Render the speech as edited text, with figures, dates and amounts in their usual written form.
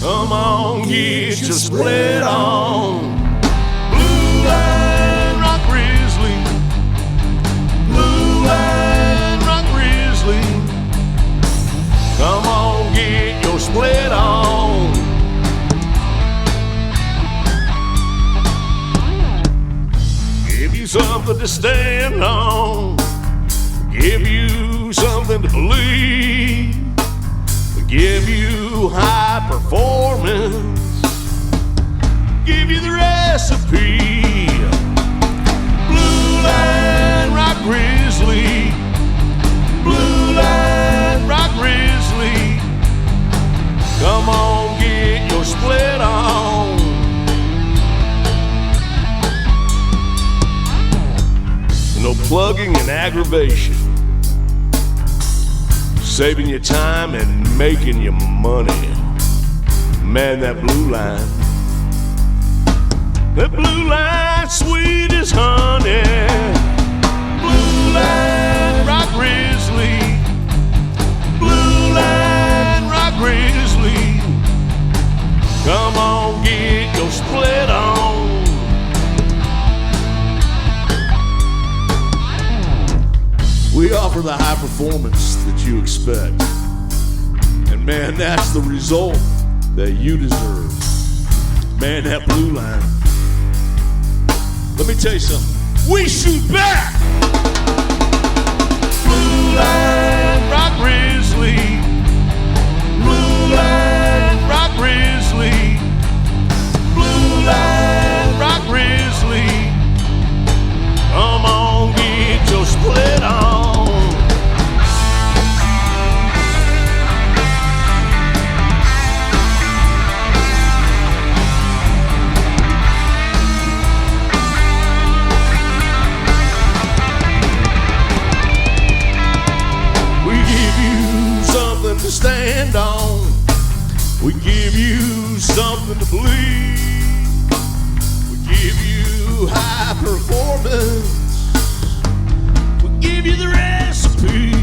Come on, get your split on. Blue Line Rock Grizzly. Blue Line Rock Grizzly. Come on, get your split on. Give you something to stand on. Give you something to believe. Give you high performance. Give you the recipe. Blue Line Rock Grizzly. Blue Line Rock Grizzly. Come on, get your split on. No plugging and aggravation. Saving you time and making you money. Man, that blue line. That blue line sweet as honey. Blue Line Rock Grizzly. Blue Line Rock Grizzly. Come on, get your split on. We offer the high performance that you expect. And man, that's the result that you deserve. Man, that blue line. Let me tell you something. We shoot back! Blue Line Rock Grizzly. Blue Line Rock Grizzly. Blue Line Rock Grizzly. Come on, get your split on. We give you something to stand on. We give you something to believe. We give you high performance. We give you the recipe.